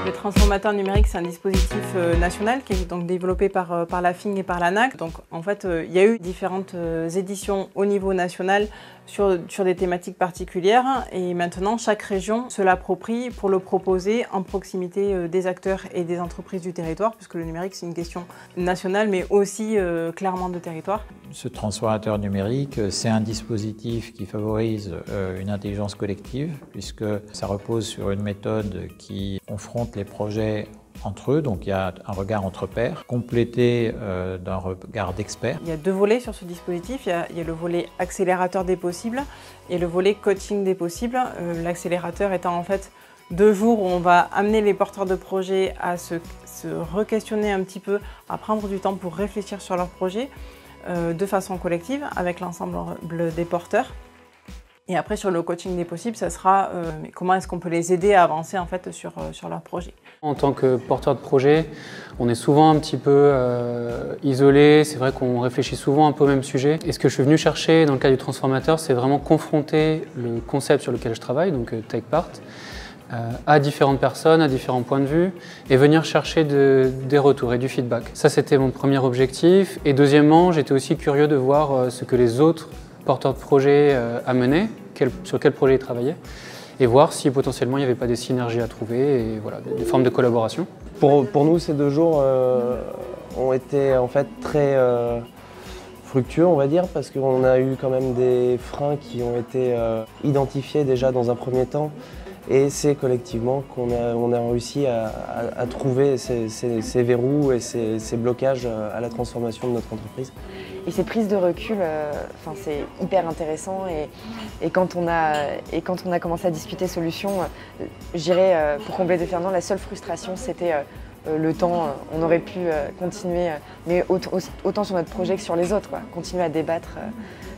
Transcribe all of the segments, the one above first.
Le transformateur numérique, c'est un dispositif national qui est donc développé par l'AFING et par l'ANAC. Donc en fait, il y a eu différentes éditions au niveau national sur des thématiques particulières et maintenant chaque région se l'approprie pour le proposer en proximité des acteurs et des entreprises du territoire, puisque le numérique c'est une question nationale mais aussi clairement de territoire. Ce transformateur numérique, c'est un dispositif qui favorise une intelligence collective puisque ça repose sur une méthode qui confronte les projets entre eux, donc il y a un regard entre pairs, complété d'un regard d'experts. Il y a deux volets sur ce dispositif, il y a le volet accélérateur des possibles et le volet coaching des possibles. L'accélérateur étant en fait 2 jours où on va amener les porteurs de projets à se re-questionner un petit peu, à prendre du temps pour réfléchir sur leur projet de façon collective avec l'ensemble des porteurs. Et après, sur le coaching des possibles, ça sera comment est-ce qu'on peut les aider à avancer en fait, sur leur projet. En tant que porteur de projet, on est souvent un petit peu isolé. C'est vrai qu'on réfléchit souvent un peu au même sujet. Et ce que je suis venu chercher dans le cas du transformateur, c'est vraiment confronter le concept sur lequel je travaille, donc TechPart, à différentes personnes, à différents points de vue, et venir chercher des retours et du feedback. Ça, c'était mon premier objectif. Et deuxièmement, j'étais aussi curieux de voir ce que les autres porteurs de projet amenaient, sur quel projet ils travaillaient, et voir si potentiellement il n'y avait pas des synergies à trouver, et voilà, des formes de collaboration. Pour nous, ces 2 jours ont été en fait très fructueux, on va dire, parce qu'on a eu quand même des freins qui ont été identifiés déjà dans un premier temps. Et c'est collectivement qu'on a réussi à trouver ces verrous et ces blocages à la transformation de notre entreprise. Et ces prises de recul, c'est hyper intéressant. Et quand on a commencé à discuter solutions, je dirais, pour compléter Fernand, la seule frustration, c'était le temps. On aurait pu continuer, mais autant sur notre projet que sur les autres, quoi. Continuer à débattre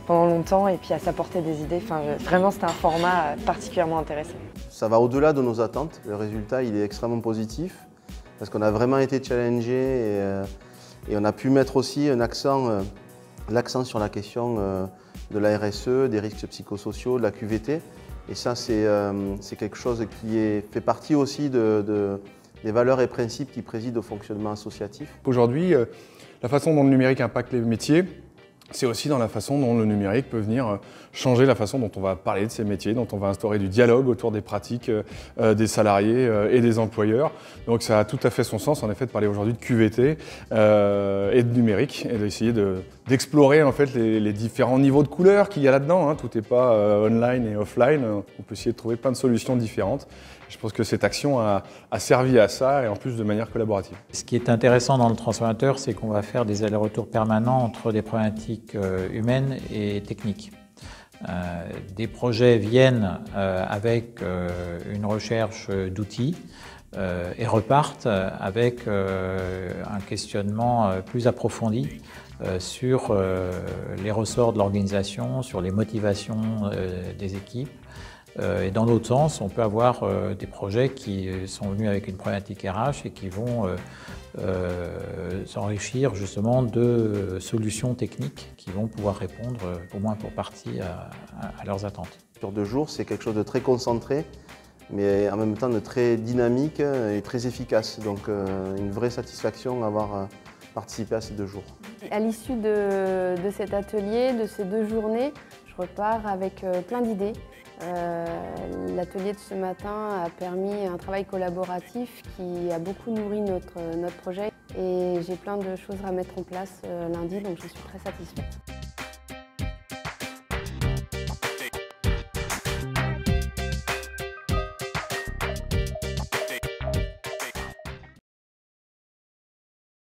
pendant longtemps et puis à s'apporter des idées. Vraiment, c'était un format particulièrement intéressant. Ça va au-delà de nos attentes. Le résultat, il est extrêmement positif parce qu'on a vraiment été challengé et on a pu mettre aussi l'accent sur la question de la RSE, des risques psychosociaux, de la QVT. Et ça, c'est quelque chose qui fait partie aussi des valeurs et principes qui président au fonctionnement associatif. Aujourd'hui, la façon dont le numérique impacte les métiers, c'est aussi dans la façon dont le numérique peut venir changer la façon dont on va parler de ces métiers, dont on va instaurer du dialogue autour des pratiques des salariés et des employeurs. Donc ça a tout à fait son sens en effet de parler aujourd'hui de QVT et de numérique et d'essayer d'explorer en fait les différents niveaux de couleurs qu'il y a là-dedans. Tout n'est pas online et offline, on peut essayer de trouver plein de solutions différentes. Je pense que cette action a servi à ça et en plus de manière collaborative. Ce qui est intéressant dans le transformateur, c'est qu'on va faire des allers-retours permanents entre des problématiques humaines et techniques. Des projets viennent avec une recherche d'outils et repartent avec un questionnement plus approfondi sur les ressorts de l'organisation, sur les motivations des équipes. Et dans l'autre sens, on peut avoir des projets qui sont venus avec une problématique RH et qui vont s'enrichir justement de solutions techniques qui vont pouvoir répondre, au moins pour partie, à leurs attentes. Sur 2 jours, c'est quelque chose de très concentré, mais en même temps de très dynamique et très efficace. Donc une vraie satisfaction d'avoir participé à ces 2 jours. À l'issue de cet atelier, de ces 2 journées, je repars avec plein d'idées. L'atelier de ce matin a permis un travail collaboratif qui a beaucoup nourri notre projet et j'ai plein de choses à mettre en place lundi, donc je suis très satisfaite.